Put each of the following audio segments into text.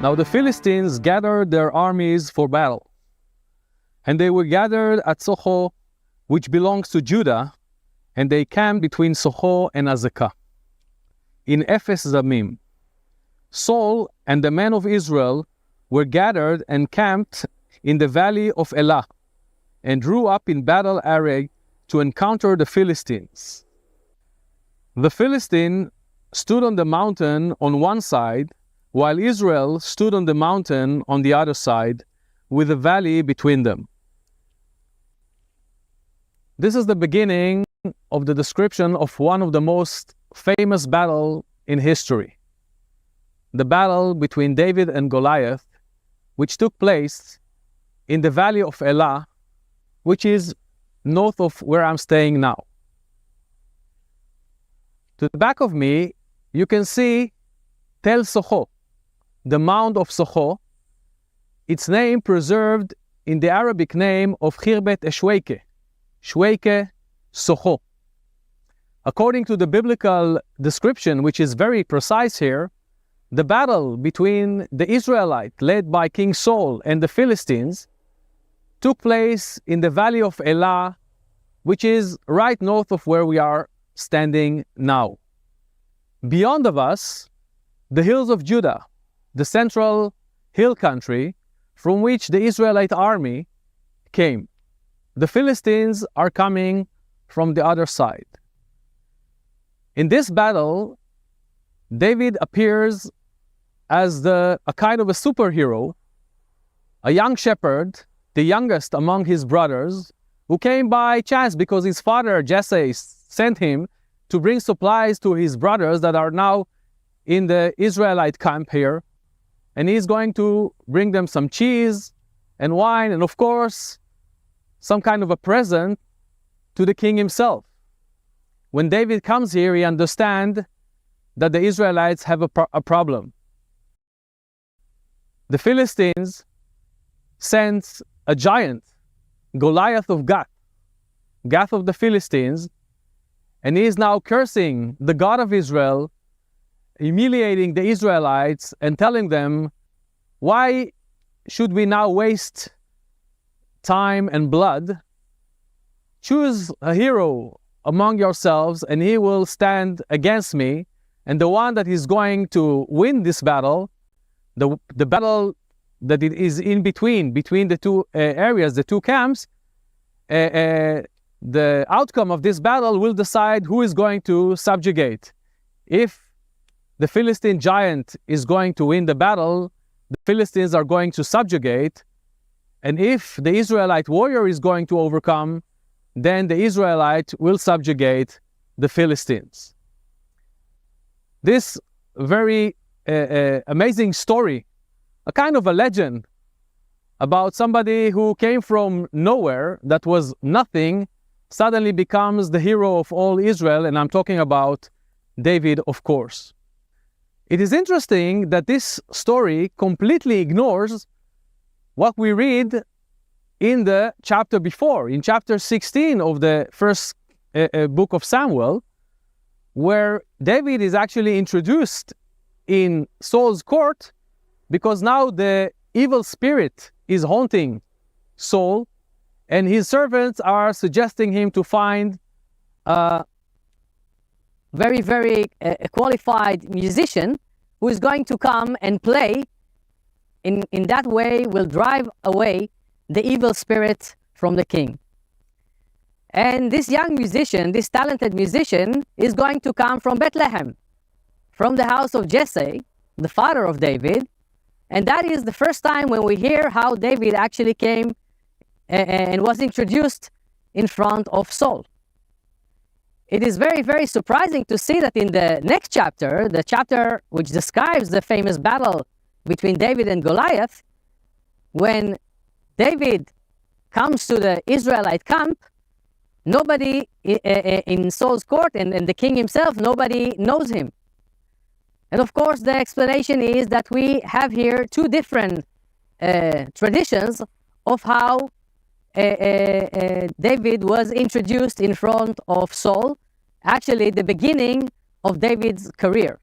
Now the Philistines gathered their armies for battle, and they were gathered at Socho, which belongs to Judah, and they camped between Socho and Azekah, in Ephes Damim. Saul and the men of Israel were gathered and camped in the valley of Elah, and drew up in battle array to encounter the Philistines. The Philistine stood on the mountain on one side, while Israel stood on the mountain on the other side, with a valley between them. This is the beginning of the description of one of the most famous battles in history. The battle between David and Goliath, which took place in the valley of Elah, which is north of where I'm staying now. To the back of me, you can see Tel Socho, the mound of Socho, its name preserved in the Arabic name of Khirbet Eshweike, Shweike Socho. According to the biblical description, which is very precise here, the battle between the Israelites led by King Saul and the Philistines took place in the valley of Elah, which is right north of where we are standing now. Beyond of us, the hills of Judah, the central hill country from which the Israelite army came. The Philistines are coming from the other side. In this battle, David appears as a kind of a superhero, a young shepherd, the youngest among his brothers, who came by chance because his father Jesse sent him to bring supplies to his brothers that are now in the Israelite camp here. And he's going to bring them some cheese and wine and, of course, some kind of a present to the king himself. When David comes here, he understands that the Israelites have a problem. The Philistines sent a giant, Goliath of Gath, Gath of the Philistines, and he is now cursing the God of Israel, humiliating the Israelites and telling them, why should we now waste time and blood? Choose a hero among yourselves and he will stand against me, and the one that is going to win this battle, the battle that it is in between the two areas, the two camps, the outcome of this battle will decide who is going to subjugate. If the Philistine giant is going to win the battle, the Philistines are going to subjugate. And if the Israelite warrior is going to overcome, then the Israelite will subjugate the Philistines. This very amazing story, a kind of a legend about somebody who came from nowhere, that was nothing, suddenly becomes the hero of all Israel, and I'm talking about David, of course. It is interesting that this story completely ignores what we read in the chapter before, in chapter 16 of the first book of Samuel, where David is actually introduced in Saul's court, because now the evil spirit is haunting Saul, and his servants are suggesting him to find a very qualified musician who is going to come and play. In that way will drive away the evil spirit from the king. And this young musician, this talented musician, is going to come from Bethlehem, from the house of Jesse, the father of David, and that is the first time when we hear how David actually came and was introduced in front of Saul. It is very, very surprising to see that in the next chapter, the chapter which describes the famous battle between David and Goliath, when David comes to the Israelite camp, nobody in Saul's court and the king himself, nobody knows him. And of course, the explanation is that we have here two different traditions of how David was introduced in front of Saul, actually the beginning of David's career.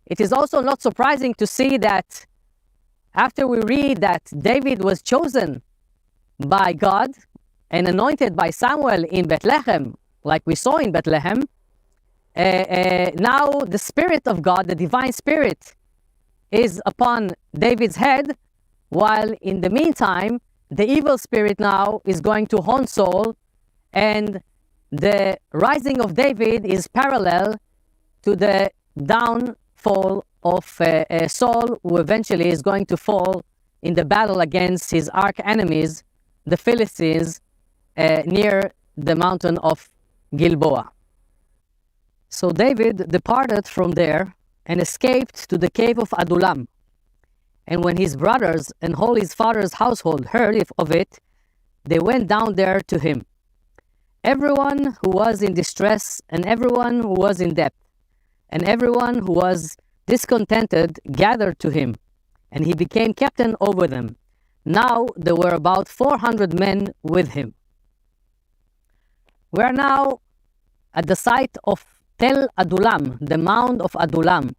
It is also not surprising to see that after we read that David was chosen by God and anointed by Samuel in Bethlehem, like we saw in Bethlehem, now the Spirit of God, the Divine Spirit, is upon David's head, while in the meantime, the evil spirit now is going to haunt Saul, and the rising of David is parallel to the downfall of Saul, who eventually is going to fall in the battle against his arch enemies, the Philistines, near the mountain of Gilboa. So David departed from there and escaped to the cave of Adullam. And when his brothers and all his father's household heard of it, they went down there to him. Everyone who was in distress, and everyone who was in debt, and everyone who was discontented gathered to him, and he became captain over them. Now there were about 400 men with him. We are now at the site of Tel Adullam, the mound of Adullam.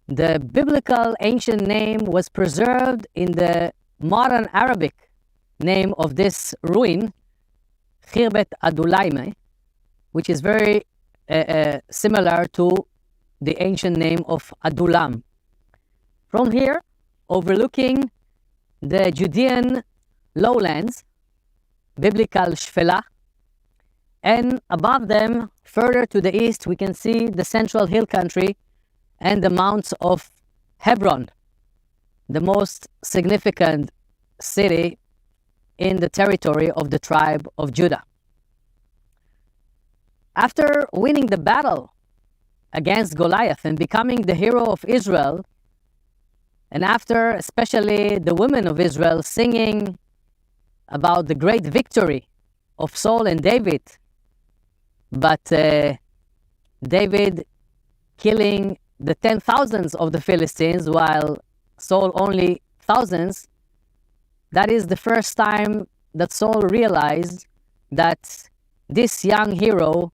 The biblical ancient name was preserved in the modern Arabic name of this ruin, Khirbet Adulaime, which is very similar to the ancient name of Adullam. From here, overlooking the Judean lowlands, biblical Shfela, and above them, further to the east, we can see the central hill country and the mounts of Hebron, the most significant city in the territory of the tribe of Judah. After winning the battle against Goliath and becoming the hero of Israel, and after especially the women of Israel singing about the great victory of Saul and David, but David killing the 10,000s of the Philistines while Saul only thousands, that is the first time that Saul realized that this young hero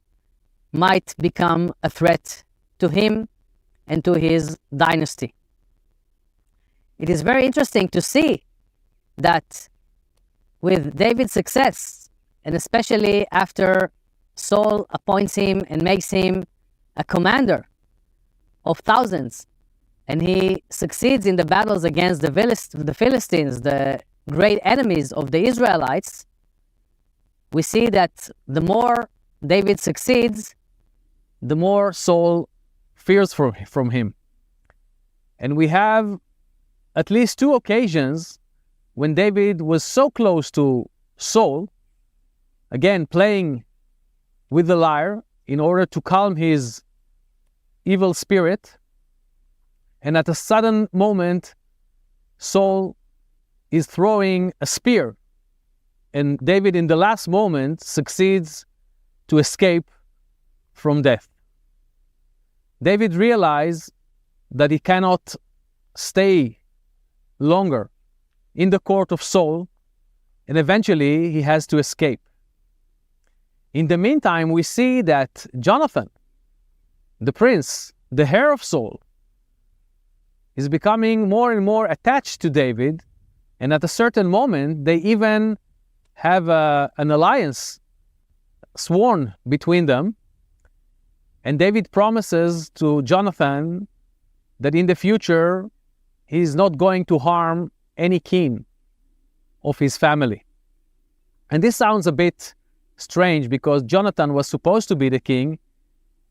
might become a threat to him and to his dynasty. It is very interesting to see that with David's success, and especially after Saul appoints him and makes him a commander of thousands, and he succeeds in the battles against the Philistines, the great enemies of the Israelites, we see that the more David succeeds, the more Saul fears from him. And we have at least two occasions when David was so close to Saul, again playing with the lyre in order to calm his evil spirit, and at a sudden moment Saul is throwing a spear, and David in the last moment succeeds to escape from death. David realized that he cannot stay longer in the court of Saul, and eventually he has to escape. In the meantime, we see that Jonathan, the prince, the heir of Saul, is becoming more and more attached to David, and at a certain moment they even have an alliance sworn between them. And David promises to Jonathan that in the future he is not going to harm any kin of his family. And this sounds a bit strange because Jonathan was supposed to be the king,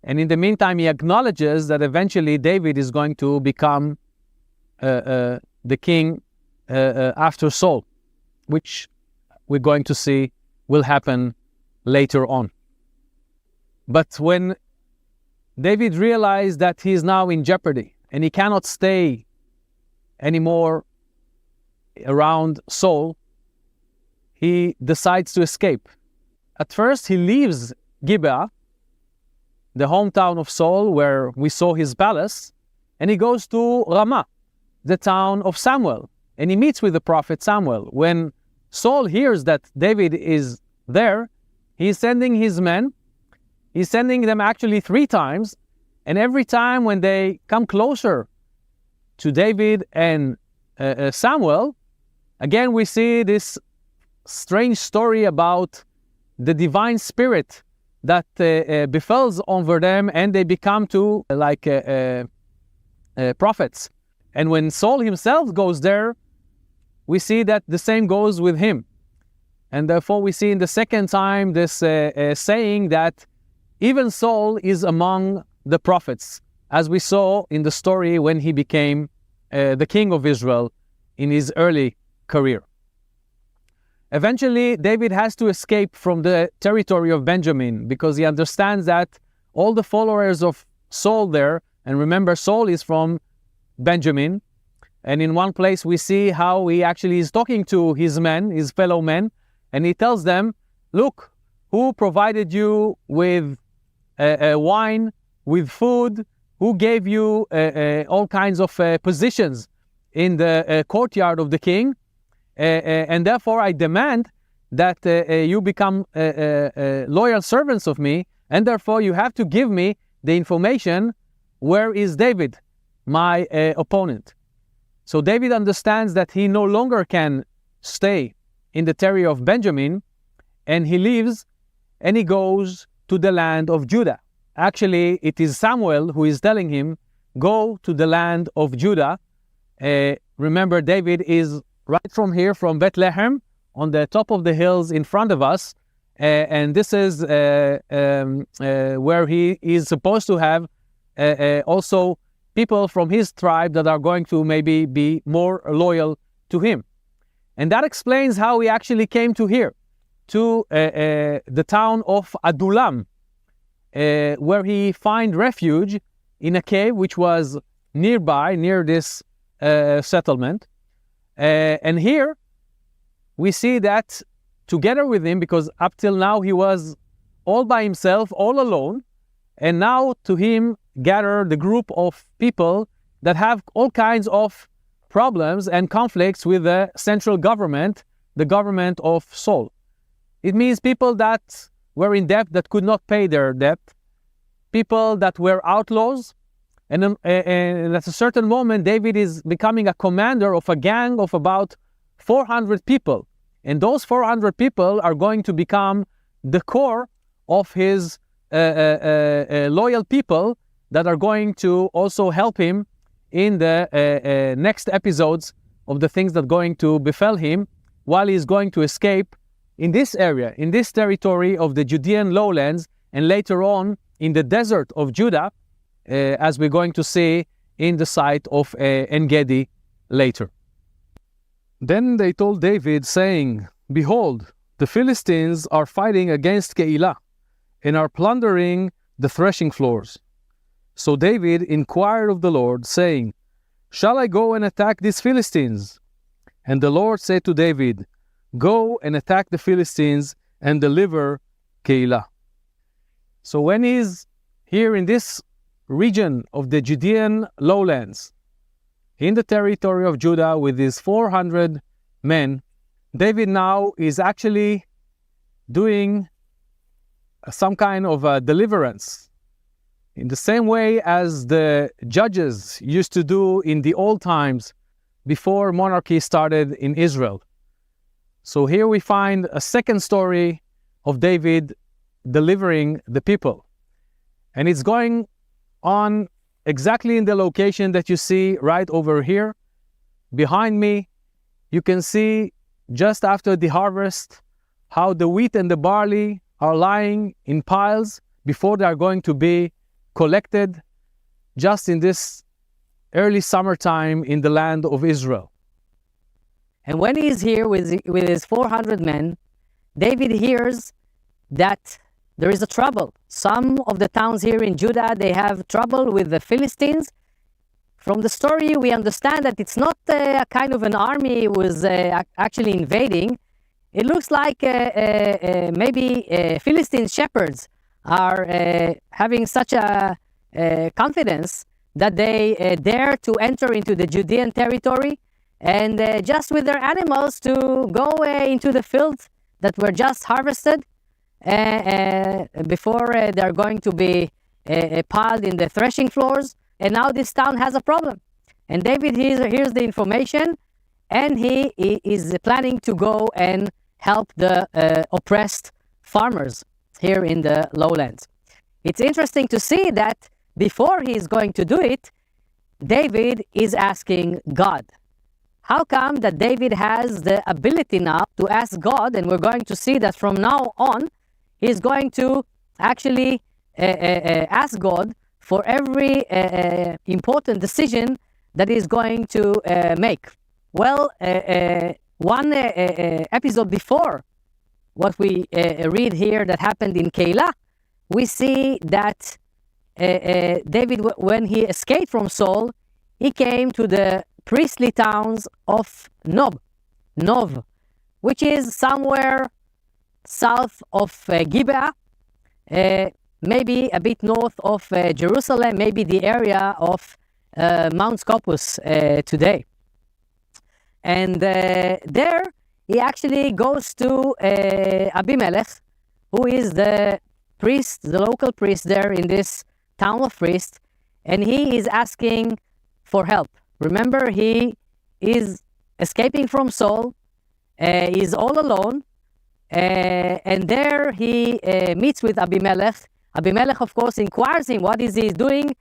And in the meantime, he acknowledges that eventually David is going to become the king after Saul, which we're going to see will happen later on. But when David realized that he is now in jeopardy and he cannot stay anymore around Saul, he decides to escape. At first, he leaves Gibeah, the hometown of Saul, where we saw his palace, and he goes to Ramah, the town of Samuel, and he meets with the prophet Samuel. When Saul hears that David is there, he's sending his men. He's sending them actually 3 times, and every time when they come closer to David and Samuel, again we see this strange story about the divine spirit that befalls over them, and they become to like prophets. And when Saul himself goes there, we see that the same goes with him. And therefore we see in the second time this saying that even Saul is among the prophets, as we saw in the story when he became the king of Israel in his early career. Eventually, David has to escape from the territory of Benjamin because he understands that all the followers of Saul there, and remember Saul is from Benjamin, and in one place we see how he actually is talking to his men, his fellow men, and he tells them, look, who provided you with wine, with food, who gave you all kinds of positions in the courtyard of the king, and therefore I demand that you become loyal servants of me, and therefore you have to give me the information, where is David, my opponent. So David understands that he no longer can stay in the territory of Benjamin, and he leaves and he goes to the land of Judah. Actually, it is Samuel who is telling him, go to the land of Judah. Remember, David is right from here, from Bethlehem, on the top of the hills in front of us. And this is where he is supposed to have also people from his tribe that are going to maybe be more loyal to him. And that explains how he actually came to here, to the town of Adullam, where he find refuge in a cave which was nearby, near this settlement. And here we see that together with him, because up till now he was all by himself, all alone, and now to him gather the group of people that have all kinds of problems and conflicts with the central government, the government of Saul. It means people that were in debt that could not pay their debt, people that were outlaws, and at a certain moment David is becoming a commander of a gang of about 400 people. And those 400 people are going to become the core of his loyal people that are going to also help him in the next episodes of the things that are going to befall him while he's going to escape in this area, in this territory of the Judean lowlands, and later on in the desert of Judah, as we're going to see in the site of En-Gedi later. Then they told David, saying, behold, the Philistines are fighting against Keilah, and are plundering the threshing floors. So David inquired of the Lord, saying, shall I go and attack these Philistines? And the Lord said to David, go and attack the Philistines and deliver Keilah. So when he's here in this region of the Judean lowlands, in the territory of Judah with his 400 men, David now is actually doing some kind of a deliverance in the same way as the judges used to do in the old times before monarchy started in Israel. So here we find a second story of David delivering the people. And it's going on exactly in the location that you see right over here. Behind me, you can see just after the harvest how the wheat and the barley are lying in piles before they are going to be collected just in this early summertime in the land of Israel. And when he is here with his 400 men, David hears that there is a trouble. Some of the towns here in Judah, they have trouble with the Philistines. From the story, we understand that it's not a kind of an army who was actually invading. It looks like maybe Philistine shepherds are having such a confidence that they dare to enter into the Judean territory and just with their animals to go into the fields that were just harvested before they're going to be piled in the threshing floors. And now this town has a problem. And David hears the information, and he is planning to go and help the oppressed farmers here in the lowlands. It's interesting to see that before he is going to do it, David is asking God. How come that David has the ability now to ask God, and we're going to see that from now on, he's going to actually ask God for every important decision that he's going to make. Well, one episode before what we read here that happened in Keilah, we see that David, when he escaped from Saul, he came to the priestly towns of Nov, which is somewhere south of Gibeah, maybe a bit north of Jerusalem, maybe the area of Mount Scopus today. And there he actually goes to Abimelech, who is the priest, the local priest there in this town of priests, and he is asking for help. Remember, he is escaping from Saul, he's all alone, and there he meets with Abimelech. Abimelech, of course, inquires him, what is he doing?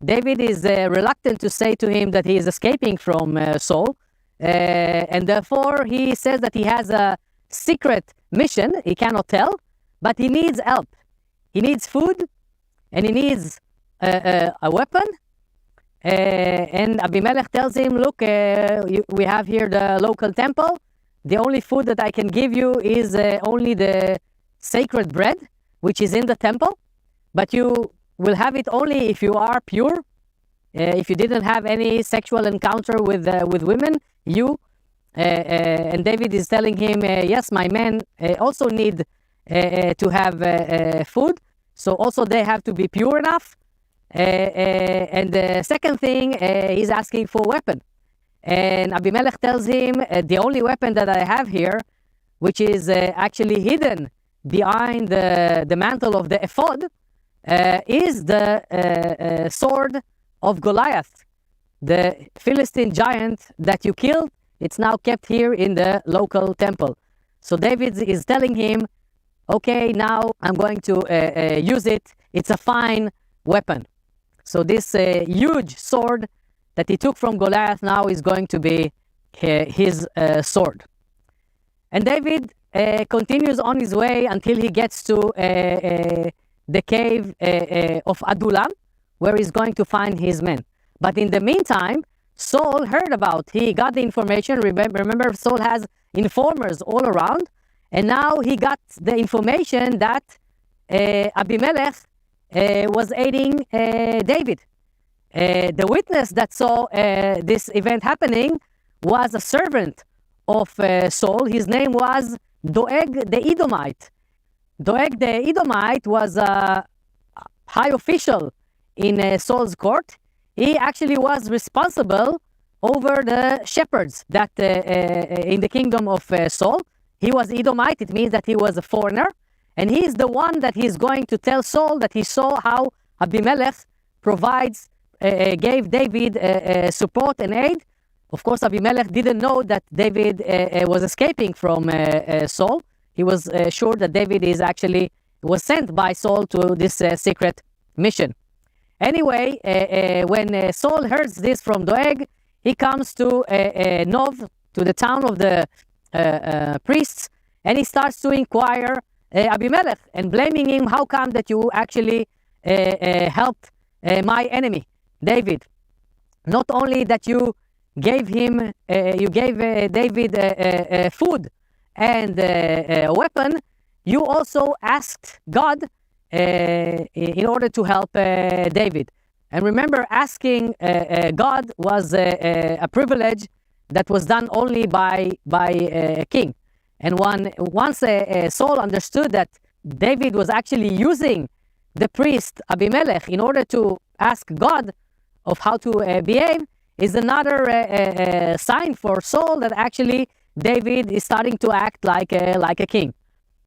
David is reluctant to say to him that he is escaping from Saul, and therefore he says that he has a secret mission, he cannot tell, but he needs help. He needs food, and he needs a weapon. And Abimelech tells him, look, we have here the local temple. The only food that I can give you is only the sacred bread, which is in the temple. But you will have it only if you are pure. If you didn't have any sexual encounter with women, and David is telling him, yes, my men also need to have food. So also they have to be pure enough. And the second thing, he's asking for a weapon. And Abimelech tells him, the only weapon that I have here, which is actually hidden behind the mantle of the ephod, is the sword of Goliath, the Philistine giant that you killed. It's now kept here in the local temple. So David is telling him, okay, now I'm going to use it. It's a fine weapon. So this huge sword that he took from Goliath now is going to be his sword. And David continues on his way until he gets to the cave of Adullam, where he's going to find his men. But in the meantime, Saul heard about, he got the information. Remember, Saul has informers all around. And now he got the information that Abimelech was aiding David. The witness that saw this event happening was a servant of Saul. His name was Doeg the Edomite. Doeg the Edomite was a high official in Saul's court. He actually was responsible over the shepherds that in the kingdom of Saul. He was Edomite. It means that he was a foreigner. And he is the one that he's going to tell Saul that he saw how Abimelech gave David support and aid. Of course, Abimelech didn't know that David was escaping from Saul. He was sure that David was sent by Saul to this secret mission. Anyway, when Saul hears this from Doeg, he comes to Nov, to the town of the priests, and he starts to inquire Abimelech and blaming him, how come that you actually helped my enemy, David. Not only that you gave him, David food and a weapon, you also asked God in order to help David. And remember, asking God was a privilege that was done only by a king. And once Saul understood that David was actually using the priest Abimelech in order to ask God of how to behave, is another sign for Saul that actually David is starting to act like a king.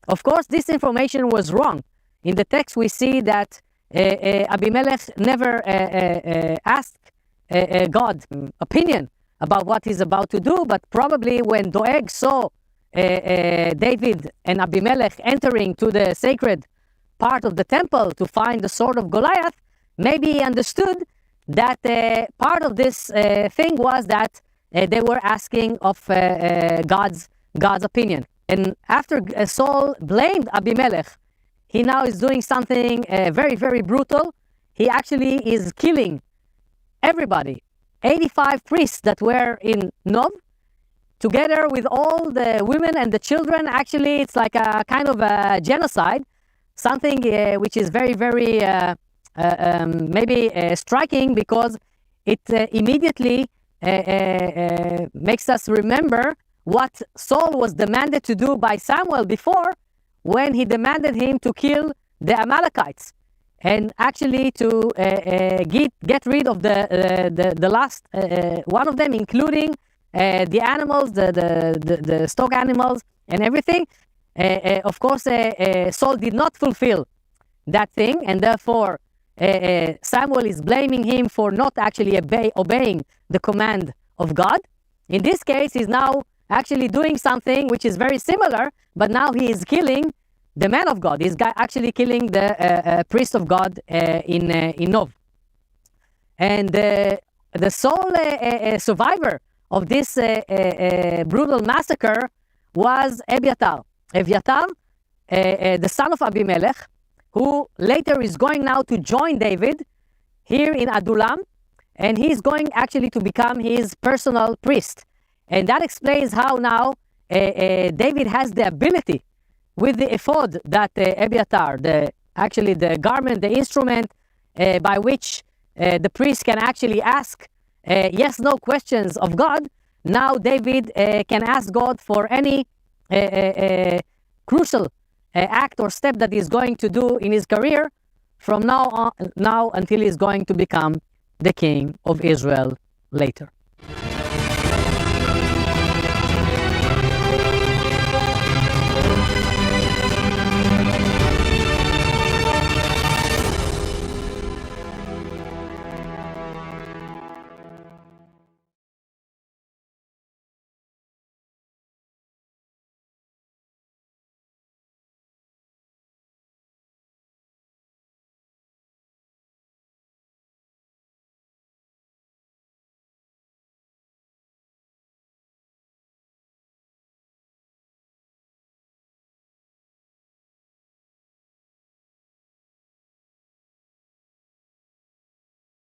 Of course, this information was wrong. In the text, we see that Abimelech never asked God's opinion about what he's about to do, but probably when Doeg saw David and Abimelech entering to the sacred part of the temple to find the sword of Goliath, maybe he understood that part of this thing was that they were asking of God's opinion. And after Saul blamed Abimelech, he now is doing something very, very brutal. He actually is killing everybody, 85 priests that were in Nob, together with all the women and the children. Actually, it's like a kind of a genocide, something which is very, very maybe striking, because it immediately makes us remember what Saul was demanded to do by Samuel before, when he demanded him to kill the Amalekites, and actually to get rid of the last one of them, including the animals, the stock animals and everything. Of course, Saul did not fulfill that thing, and therefore Samuel is blaming him for not actually obeying the command of God. In this case, he's now actually doing something which is very similar, but now he is killing the man of God. He's actually killing the priest of God in Nob. And the sole survivor of this brutal massacre was Ebiatar, the son of Abimelech, who later is going now to join David here in Adullam, and he's going actually to become his personal priest. And that explains how now David has the ability, with the ephod that Ebiatar, actually the garment, the instrument by which the priest can actually ask yes-no questions of God. Now David can ask God for any crucial act or step that he's going to do in his career from now until he's going to become the king of Israel later.